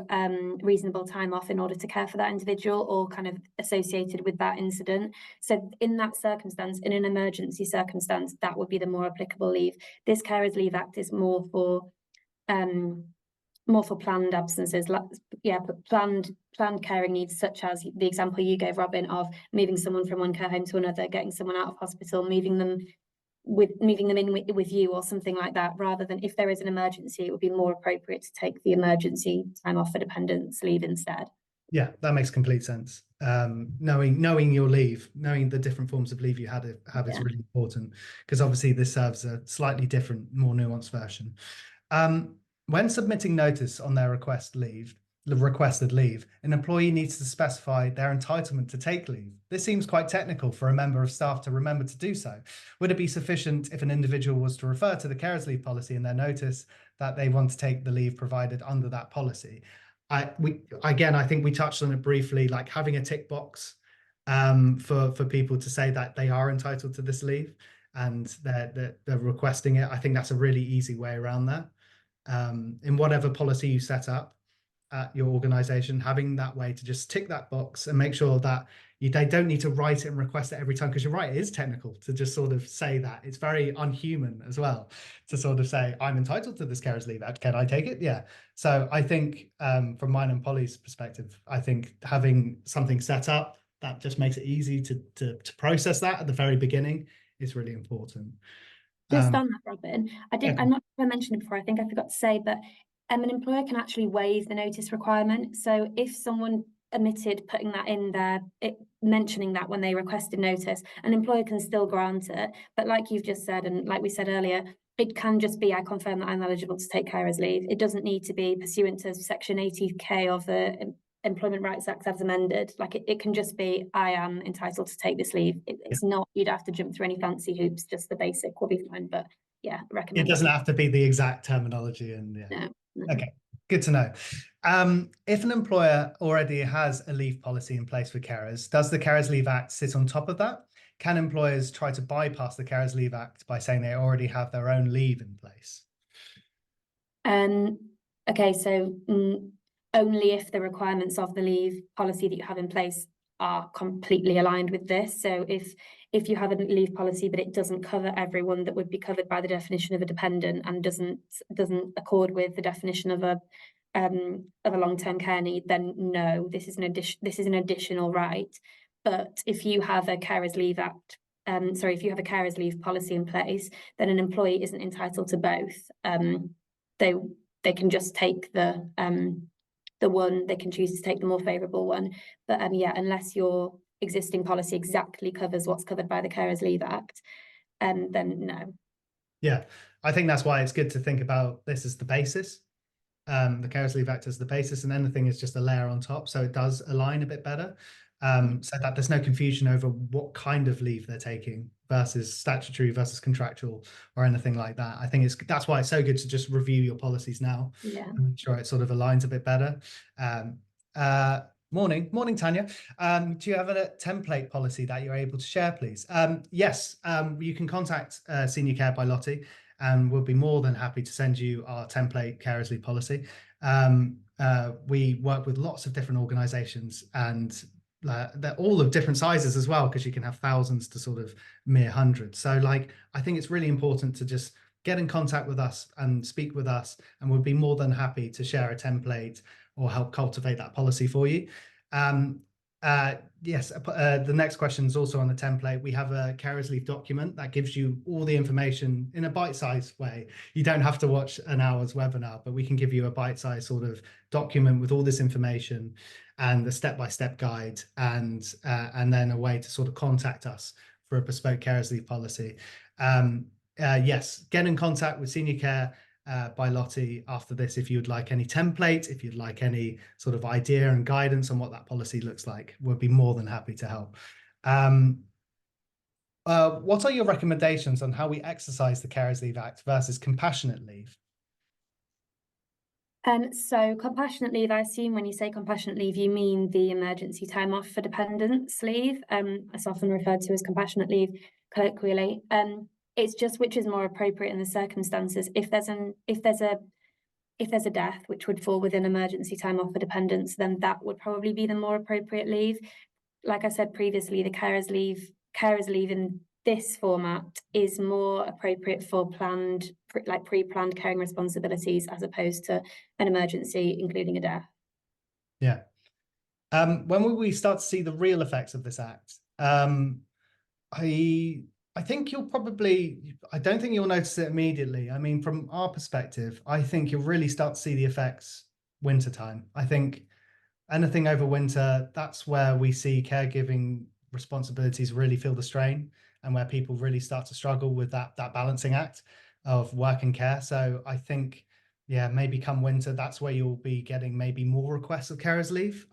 Speaker 2: reasonable time off in order to care for that individual or kind of associated with that incident. So in that circumstance, in an emergency circumstance, that would be the more applicable leave. This Carers Leave Act is more for planned absences, planned caring needs, such as the example you gave, Robin, of moving someone from one care home to another, getting someone out of hospital, moving them in with you or something like that, rather than if there is an emergency, it would be more appropriate to take the emergency time off for dependents leave instead.
Speaker 1: Yeah, that makes complete sense. Knowing your leave, knowing the different forms of leave you have is really important, because obviously this serves a slightly different, more nuanced version. When submitting notice on their requested leave, an employee needs to specify their entitlement to take leave. This seems quite technical for a member of staff to remember to do so. Would it be sufficient if an individual was to refer to the carers leave policy in their notice that they want to take the leave provided under that policy? I think we touched on it briefly, like having a tick box for people to say that they are entitled to this leave and they're requesting it. I think that's a really easy way around that. In whatever policy you set up at your organization, having that way to just tick that box and make sure that they don't need to write it and request it every time, because you're right, it is technical to just sort of say that. It's very unhuman as well to sort of say, I'm entitled to this carers leave act, can I take it? Yeah. So I think from mine and Polly's perspective, I think having something set up that just makes it easy to process that at the very beginning is really important.
Speaker 2: Just on that, Robin, I'm not sure I mentioned it before, I think I forgot to say, but an employer can actually waive the notice requirement. So if someone omitted putting that in there, mentioning that when they requested notice, an employer can still grant it. But like you've just said, and like we said earlier, it can just be, I confirm that I'm eligible to take carers leave. It doesn't need to be pursuant to section 80K of the Employment Rights Act as amended. Like it can just be, I am entitled to take this leave. It's not, you'd have to jump through any fancy hoops, just the basic will be fine. But yeah, recommend
Speaker 1: it doesn't have to be the exact terminology. And yeah.
Speaker 2: No.
Speaker 1: Okay, good to know. If an employer already has a leave policy in place for carers, does the Carers Leave Act sit on top of that? Can employers try to bypass the Carers Leave Act by saying they already have their own leave in place?
Speaker 2: Okay, so only if the requirements of the leave policy that you have in place are completely aligned with this. So if you have a leave policy but it doesn't cover everyone that would be covered by the definition of a dependent and doesn't accord with the definition of a long-term care need, then no, this is an additional right. But if you have a Carers Leave Act, if you have a carers leave policy in place, then an employee isn't entitled to both. They can just take the one, they can choose to take the more favourable one. But unless your existing policy exactly covers what's covered by the Carers Leave Act, then no.
Speaker 1: Yeah, I think that's why it's good to think about this as the basis. The Carers Leave Act as the basis, and anything is just a layer on top, so it does align a bit better. so that there's no confusion over what kind of leave they're taking versus statutory versus contractual or anything like that. I think that's why it's so good to just review your policies now
Speaker 2: Yeah.
Speaker 1: and make sure it sort of aligns a bit better. Morning, Tanya. Do you have a template policy that you're able to share, please? Yes, you can contact Seniorcare by Lottie, and we'll be more than happy to send you our template carers leave policy. We work with lots of different organisations, and they're all of different sizes as well, because you can have thousands to sort of mere hundreds. So like, I think it's really important to just get in contact with us and speak with us, and we'll be more than happy to share a template or help cultivate that policy for you. Yes, the next question is also on the template. We have a carers leave document that gives you all the information in a bite-sized way. You don't have to watch an hour's webinar, but we can give you a bite-sized sort of document with all this information and the step-by-step guide, and then a way to sort of contact us for a bespoke carers leave policy. Yes, get in contact with Seniorcare by Lottie after this if you'd like any template, if you'd like any sort of idea and guidance on what that policy looks like. We'll be more than happy to help. What are your recommendations on how we exercise the Carers Leave Act versus compassionate leave?
Speaker 2: So compassionate leave, I assume when you say compassionate leave, you mean the emergency time off for dependents leave. It's often referred to as compassionate leave colloquially. It's just which is more appropriate in the circumstances. If there's a death which would fall within emergency time off for dependents, then that would probably be the more appropriate leave. Like I said previously, the carers leave in this format is more appropriate for pre-planned caring responsibilities as opposed to an emergency, including a death.
Speaker 1: Yeah. When will we start to see the real effects of this act? I think I don't think you'll notice it immediately. I mean, from our perspective, I think you'll really start to see the effects wintertime. I think anything over winter, that's where we see caregiving responsibilities really feel the strain, and where people really start to struggle with that balancing act of work and care. So I think, yeah, maybe come winter, that's where you'll be getting maybe more requests of carers leave.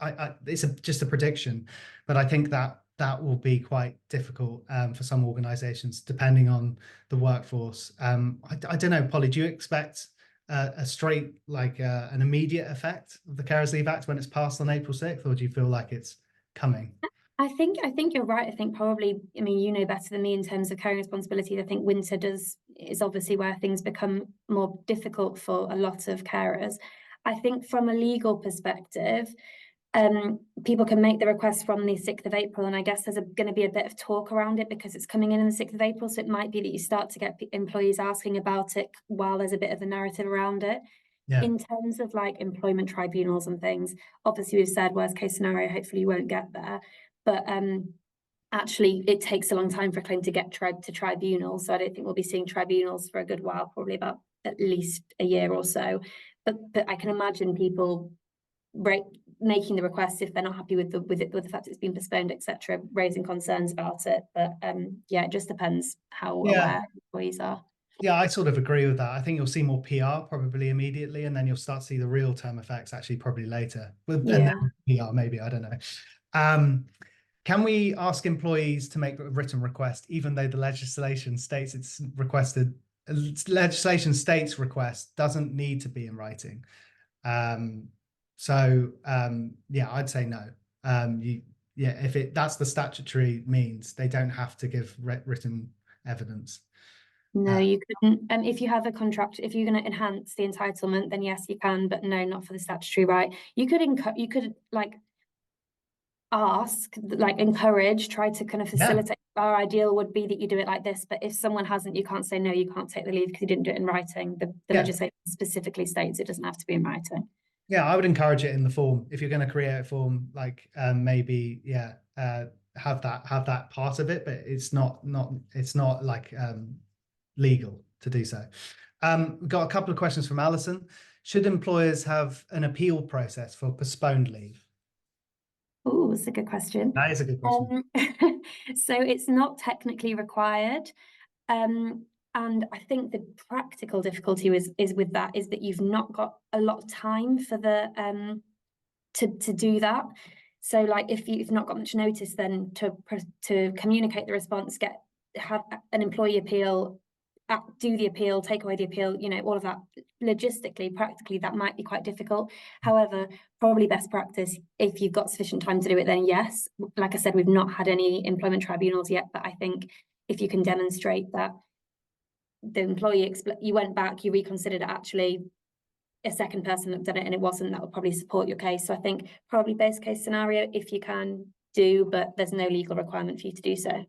Speaker 1: It's just a prediction, but I think that will be quite difficult for some organisations, depending on the workforce. I don't know, Polly, do you expect a straight, like an immediate effect of the Carers Leave Act when it's passed on April 6th, or do you feel like it's coming?
Speaker 2: I think you're right. I think probably, I mean, you know better than me in terms of caring responsibilities. I think winter is obviously where things become more difficult for a lot of carers. I think from a legal perspective, people can make the request from the 6th of April, and I guess there's going to be a bit of talk around it because it's coming in on the 6th of April, so it might be that you start to get employees asking about it while there's a bit of a narrative around it.
Speaker 1: Yeah.
Speaker 2: In terms of like employment tribunals and things, obviously we've said worst case scenario, hopefully you won't get there, but actually it takes a long time for a claim to get to tribunals, so I don't think we'll be seeing tribunals for a good while, probably about at least a year or so, but I can imagine people making the request if they're not happy with the fact it's been postponed, etc., raising concerns about it. But yeah, it just depends how aware employees are.
Speaker 1: Yeah, I sort of agree with that. I think you'll see more PR probably immediately, and then you'll start to see the real term effects actually probably later. And then PR maybe, I don't know. Can we ask employees to make a written request, even though the legislation states it's requested? Legislation states request doesn't need to be in writing. Yeah, I'd say no. If that's the statutory means, they don't have to give written evidence.
Speaker 2: No, you couldn't. If you have a contract, if you're going to enhance the entitlement, then yes, you can, but no, not for the statutory right. You could like ask, like encourage, try to kind of facilitate. Our ideal would be that you do it like this, but if someone hasn't, you can't say no, you can't take the leave because you didn't do it in writing. The legislation specifically states it doesn't have to be in writing. Yeah,
Speaker 1: I would encourage it in the form. If you're going to create a form, like maybe have that part of it, but it's not like legal to do so. We've got a couple of questions from Alison. Should employers have an appeal process for postponed leave?
Speaker 2: Oh, that's a good question.
Speaker 1: That is a good question.
Speaker 2: So it's not technically required. And I think the practical difficulty is with that is that you've not got a lot of time for the to do that. So like if you've not got much notice, then to communicate the response, have an employee appeal, do the appeal, take away the appeal, you know, all of that, logistically, practically, that might be quite difficult. However, probably best practice, if you've got sufficient time to do it, then yes. Like I said, we've not had any employment tribunals yet, but I think if you can demonstrate that the employee, you went back, you reconsidered it, actually a second person looked at it and it wasn't, that would probably support your case. So I think probably best case scenario, if you can do, but there's no legal requirement for you to do so.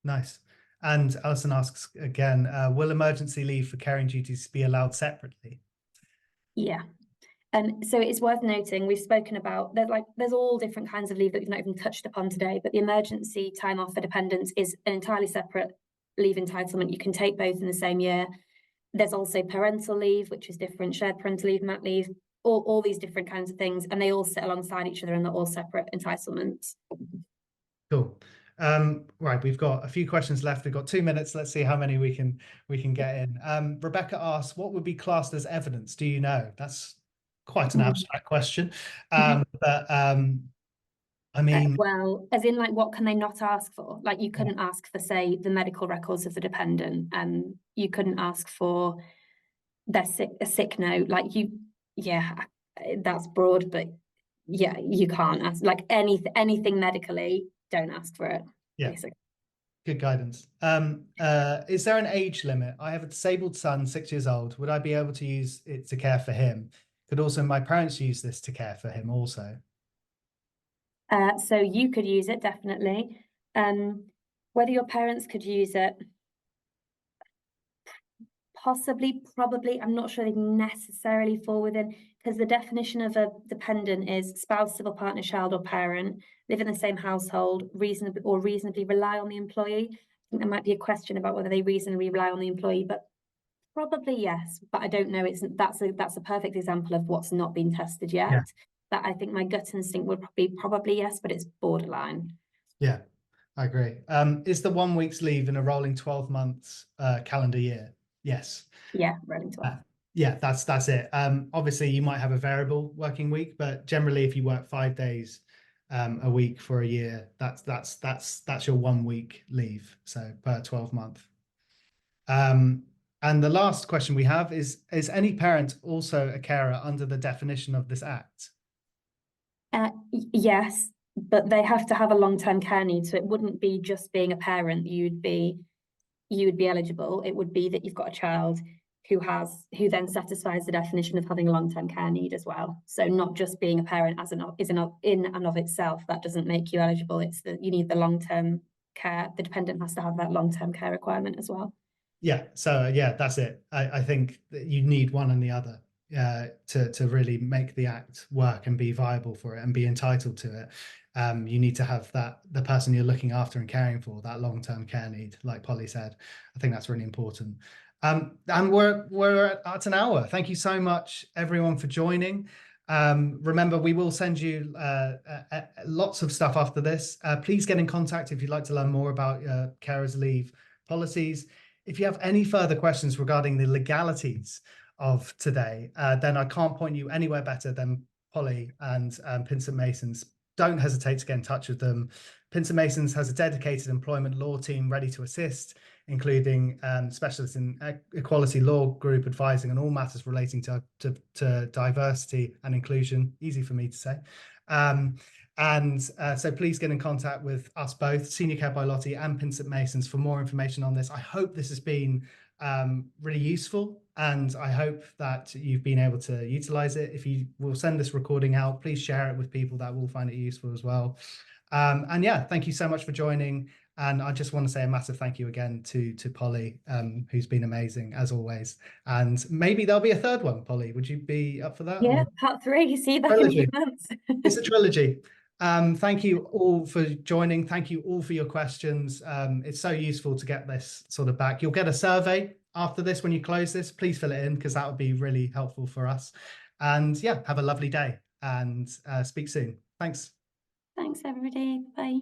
Speaker 1: Nice. And Alison asks again, will emergency leave for caring duties be allowed separately?
Speaker 2: Yeah. So it's worth noting, we've spoken about, there's all different kinds of leave that we've not even touched upon today, but the emergency time off for dependents is an entirely separate leave entitlement. You can take both in the same year. There's also parental leave, which is different, shared parental leave, mat leave, all these different kinds of things, and they all sit alongside each other and they're all separate entitlements.
Speaker 1: Cool. Right, we've got a few questions left. We've got 2 minutes. Let's see how many we can get in. Rebecca asks, what would be classed as evidence? Do you know? That's quite an abstract question. But I mean,
Speaker 2: well, as in, like, what can they not ask for? Like, you couldn't ask for, say, the medical records of the dependent, and you couldn't ask for a sick note. Like, yeah, that's broad, but yeah, you can't ask like anything medically. Don't ask for it.
Speaker 1: Yeah.
Speaker 2: Basically.
Speaker 1: Good guidance. Is there an age limit? I have a disabled son, 6 years old. Would I be able to use it to care for him? Could also my parents use this to care for him also?
Speaker 2: So you could use it, definitely. Whether your parents could use it, possibly, probably, I'm not sure they necessarily fall within, because the definition of a dependent is spouse, civil partner, child, or parent, live in the same household, reasonably rely on the employee. I think there might be a question about whether they reasonably rely on the employee, but probably yes. But I don't know. That's a perfect example of what's not been tested yet.
Speaker 1: Yeah.
Speaker 2: That I think my gut instinct would be probably yes, but it's borderline.
Speaker 1: Yeah, I agree. Is the 1 week's leave in a rolling 12 months calendar year? Yes.
Speaker 2: Yeah, rolling 12.
Speaker 1: Yeah, that's it. Obviously, you might have a variable working week, but generally, if you work 5 days a week for a year, that's your 1 week leave. So per 12 month. And the last question we have is any parent also a carer under the definition of this act?
Speaker 2: Yes, but they have to have a long-term care need. So it wouldn't be just being a parent. You would be eligible. It would be that you've got a child who then satisfies the definition of having a long-term care need as well. So not just being a parent in and of itself, that doesn't make you eligible. It's that you need the long-term care. The dependent has to have that long-term care requirement as well.
Speaker 1: Yeah, so yeah, that's it. I think that you need one and the other to really make the act work and be viable for it and be entitled to it. You need to have the person you're looking after and caring for, that long-term care need, like Polly said. I think that's really important. And we're at an hour. Thank you so much, everyone, for joining. Remember, we will send you lots of stuff after this. Please get in contact if you'd like to learn more about carers leave policies. If you have any further questions regarding the legalities of today, then I can't point you anywhere better than Polly and Pinsent Masons. Don't hesitate to get in touch with them. Pinsent Masons has a dedicated employment law team ready to assist, including specialists in equality law group advising on all matters relating to diversity and inclusion. Easy for me to say. So please get in contact with us both, Seniorcare by Lottie and Pinsent Masons, for more information on this. I hope this has been really useful, and I hope that you've been able to utilize it. If you will send this recording out, please share it with people that will find it useful as well. And yeah, thank you so much for joining. And I just want to say a massive thank you again to Polly, who's been amazing as always. And maybe there'll be a third one. Polly, would you be up for that?
Speaker 2: Yeah,
Speaker 1: or?
Speaker 2: part 3. See you back in a few months.
Speaker 1: It's a trilogy. Thank you all for joining. Thank you all for your questions. It's so useful to get this sort of back. You'll get a survey after this when you close this. Please fill it in because that would be really helpful for us. And yeah, have a lovely day and speak soon. Thanks.
Speaker 2: Thanks, everybody. Bye.